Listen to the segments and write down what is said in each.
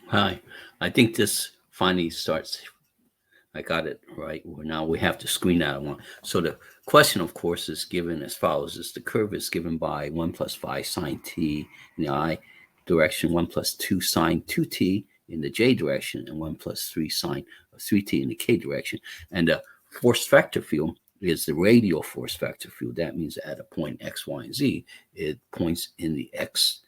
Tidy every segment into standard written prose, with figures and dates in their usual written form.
Hi. I think this finally starts. I got it right. Well, now we have to screen out one. So the question, of course, is given as follows: is the curve is given by 1 plus 5 sine t in the I direction, 1 plus 2 sine 2t in the j direction, and 1 plus 3 sine of 3t in the k direction. And the force vector field is the radial force vector field. That means at a point x, y, and z, it points in the x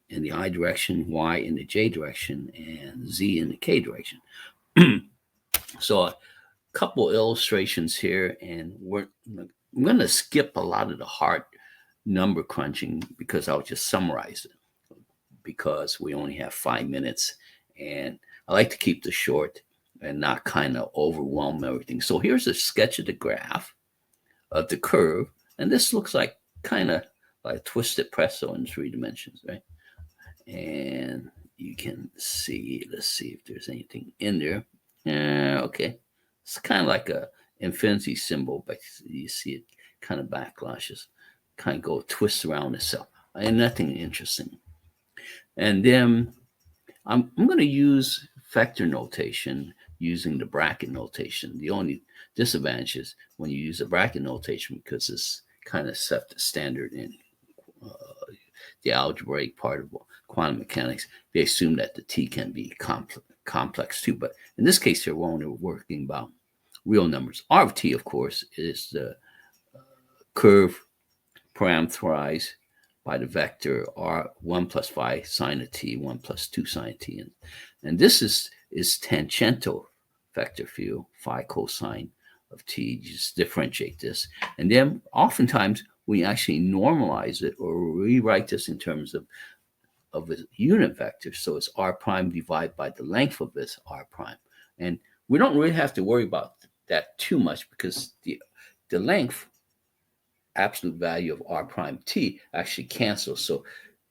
in the I direction, Y in the J direction, and Z in the K direction. So a couple illustrations here, and I'm going to skip a lot of the hard number crunching because I'll just summarize it because we only have 5 minutes, and I like to keep this short and not kind of overwhelm everything. So here's a sketch of the graph of the curve, and this looks like kind of like twisted pretzel in 3 dimensions, right? And you can see, let's see if there's anything in there. Okay. It's kind of like a infinity symbol, but you see it kind of backlashes, kind of go twists around itself, and nothing interesting. And then I'm going to use vector notation using the bracket notation. The only disadvantage is when you use a bracket notation because it's kind of set the standard in the algebraic part of quantum mechanics. They assume that the t can be complex too, but in this case here, we're only working about real numbers. R of t, of course, is the curve parameterized by the vector r1 plus 5 sine of t, 1 plus 2 sine of t. And this is tangential vector field, phi cosine of t. You just differentiate this. And then oftentimes we actually normalize it or rewrite this in terms of a unit vector. So it's r prime divided by the length of this r prime. And we don't really have to worry about that too much because the length absolute value of r prime t actually cancels. So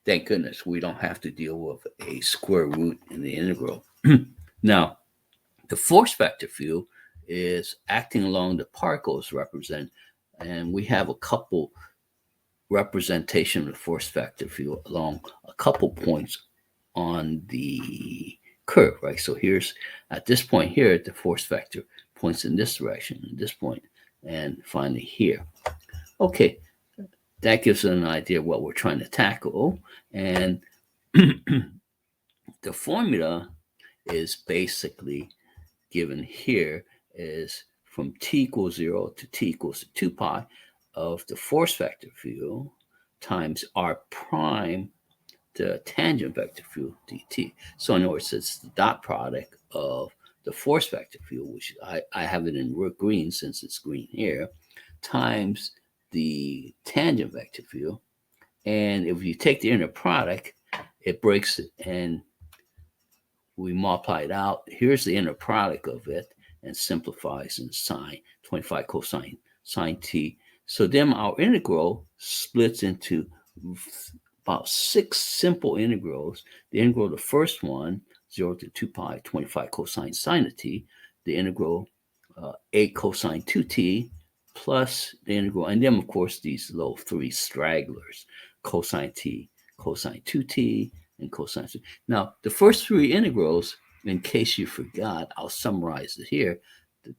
thank goodness we don't have to deal with a square root in the integral. Now, the force vector field is acting along the particles represent, and we have a couple representation of the force vector field along a couple points on the curve, right? So here's at this point here, the force vector points in this direction, at this point, and finally here. Okay, that gives us an idea of what we're trying to tackle. And the formula is basically given here is from t equals 0 to t equals to 2 pi of the force vector field times r prime, the tangent vector field dt. So in other words, it's the dot product of the force vector field, which I have it in green since it's green here, times the tangent vector field. And if you take the inner product, it breaks it and we multiply it out. Here's the inner product of it and simplifies in sine 25 cosine sine t. So then our integral splits into about 6 simple integrals. The integral of the first one, 0 to 2 pi 25 cosine sine of t, the integral 8 cosine 2t plus the integral, and then of course these little 3 stragglers, cosine t, cosine 2t, and cosine 2. Now, the first 3 integrals, in case you forgot, I'll summarize it here.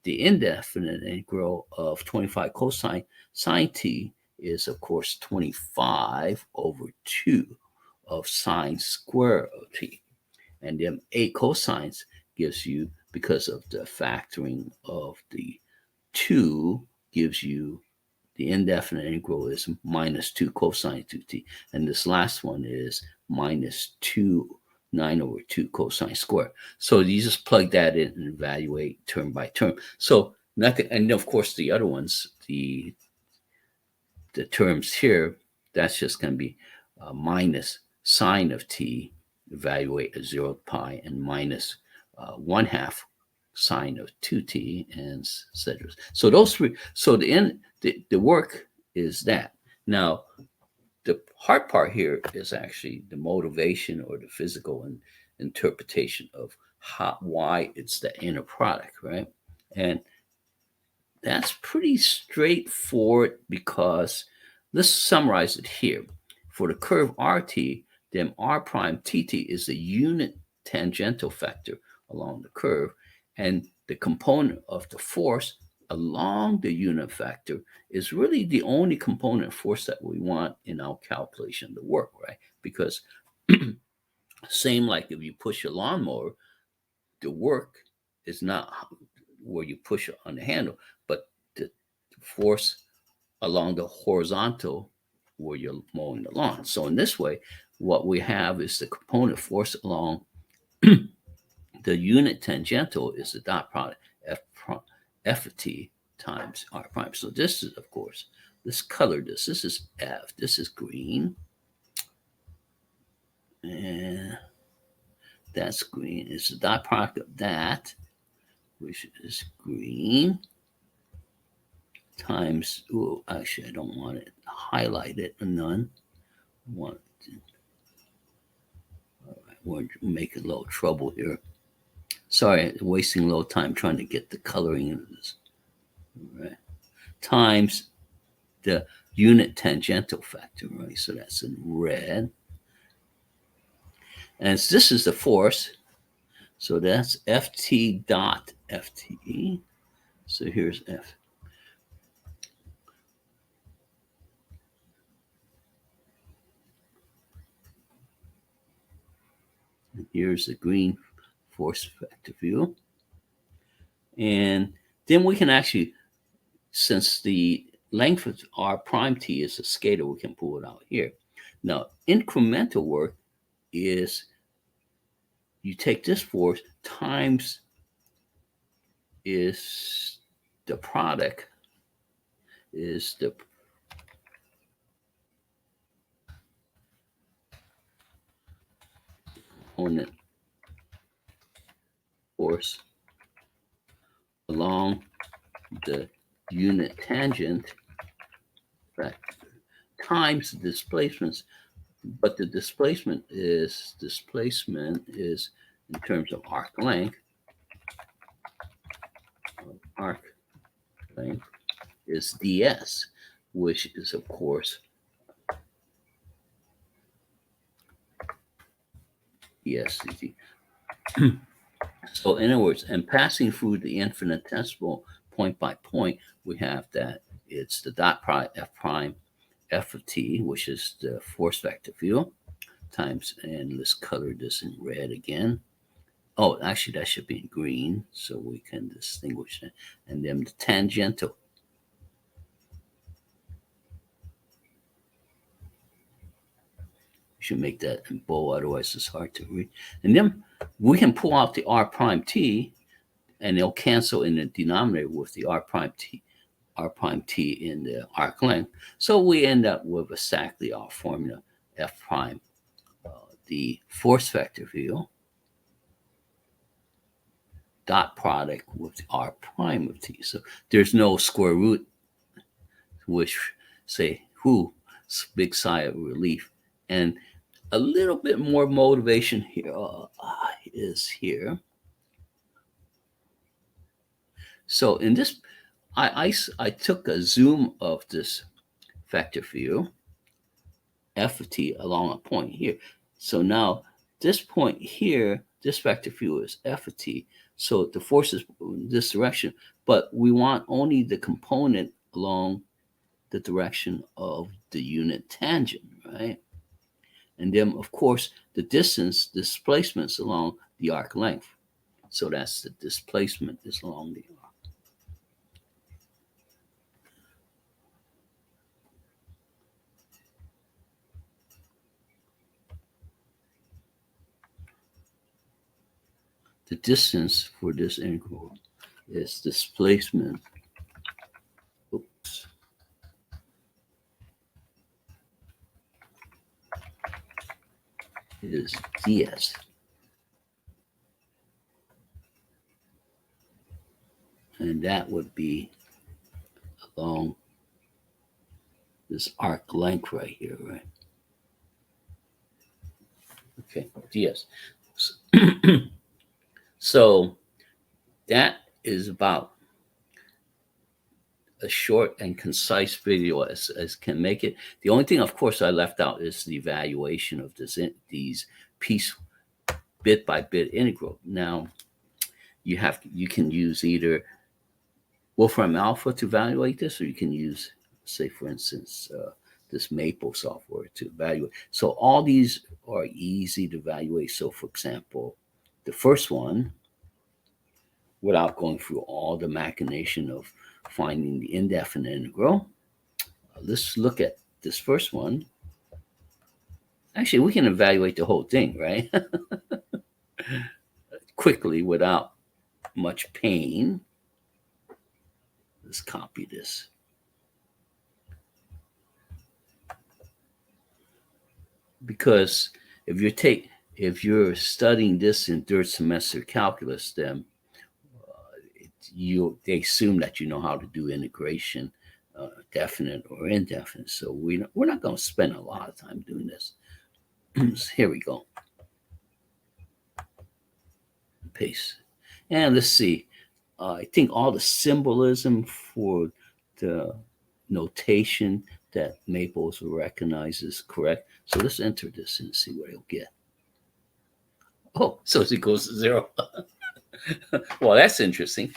The indefinite integral of 25 cosine sine t is, of course, 25 over 2 of sine square of t. And then 8 cosines gives you, because of the factoring of the 2, gives you the indefinite integral is minus 2 cosine 2t. And this last one is minus 2 9 over 2 cosine square. So you just plug that in and evaluate term by term. So nothing, and of course the other ones, the terms here, that's just going to be minus sine of t, evaluate at 0 pi, and minus 1/2 sine of 2t, and etc. So those three, so the work is that. Now, the hard part here is actually the motivation or the physical interpretation of why it's the inner product, right? And that's pretty straightforward because let's summarize it here. For the curve RT, then R prime TT is the unit tangential vector along the curve, and the component of the force along the unit vector is really the only component of force that we want in our calculation to work, right? Because same like if you push a lawnmower, the work is not where you push it on the handle, but the force along the horizontal where you're mowing the lawn. So in this way, what we have is the component force along the unit tangential is the dot product f of t times r prime. So this is, of course, let's color this. This is F. This is green. And that's green. It's the dot product of that, which is green, times, oh, actually, I don't want it highlighted, none. All right, we're making a little trouble here. Sorry, wasting a little time trying to get the coloring into this. All right. Times the unit tangential factor, right? So that's in red. And this is the force. So that's Ft dot Ft. So here's F. And here's the green force vector view. And then we can actually, since the length of r prime t is a scalar, we can pull it out here. Now, incremental work is you take this force times is the product is the component force along the unit tangent vector times the displacements, but the displacement is in terms of arc length. Arc length is ds, which is of course ds dt. So in other words, and passing through the infinitesimal point by point, we have that it's the dot product f prime f of t, which is the force vector view, times, and let's color this in red again. Oh, actually, that should be in green, so we can distinguish that. And then the tangential. You should make that in bold, otherwise it's hard to read. And then we can pull out the r prime t, and they'll cancel in the denominator with the r prime t in the arc length. So we end up with exactly our formula, f prime, the force vector view, dot product with the r prime of t. So there's no square root, which say, whoo, big sigh of relief. And a little bit more motivation here is here. So in this, I took a zoom of this vector view, f of t, along a point here. So now this point here, this vector view is f of t. So the force is in this direction, but we want only the component along the direction of the unit tangent, right? And then, of course, the displacements along the arc length. So that's the displacement is along the arc. The distance for this integral is displacement. Oops. Is ds. And that would be along this arc length right here, right? Okay, ds. So that is about a short and concise video as can make it. The only thing, of course, I left out is the evaluation of these piece bit by bit integral. Now you can use either Wolfram Alpha to evaluate this, or you can use, say, for instance, this Maple software to evaluate. So all these are easy to evaluate. So, for example, the first one, without going through all the machination of finding the indefinite integral, let's look at this first one. Actually, we can evaluate the whole thing, right? Quickly, without much pain. Let's copy this. Because if you're studying this in third semester calculus, then they assume that you know how to do integration, definite or indefinite. So we're not going to spend a lot of time doing this. Here we go. Paste. And let's see. I think all the symbolism for the notation that Maples will recognize is correct. So let's enter this and see what it'll get. Oh, so it goes to 0. Well, that's interesting.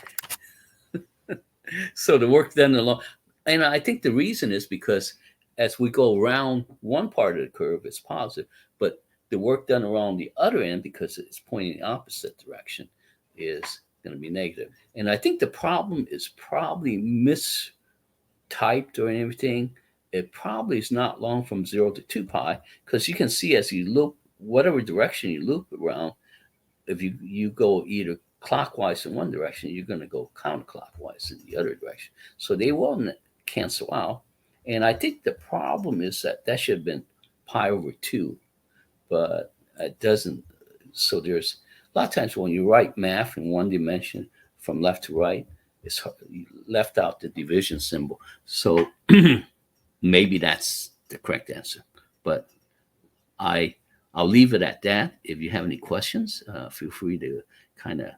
So the work done along, and I think the reason is because as we go around one part of the curve, it's positive, but the work done around the other end, because it's pointing in the opposite direction, is going to be negative. And I think the problem is probably mistyped or anything. It probably is not long from 0 to 2 pi, because you can see as you loop, whatever direction you loop around, if you go either clockwise in one direction, you're going to go counterclockwise in the other direction. So they will cancel out. And I think the problem is that should have been pi over 2, but it doesn't. So there's a lot of times when you write math in one dimension from left to right, it's left out the division symbol. So maybe that's the correct answer. But I'll leave it at that. If you have any questions, feel free to kind of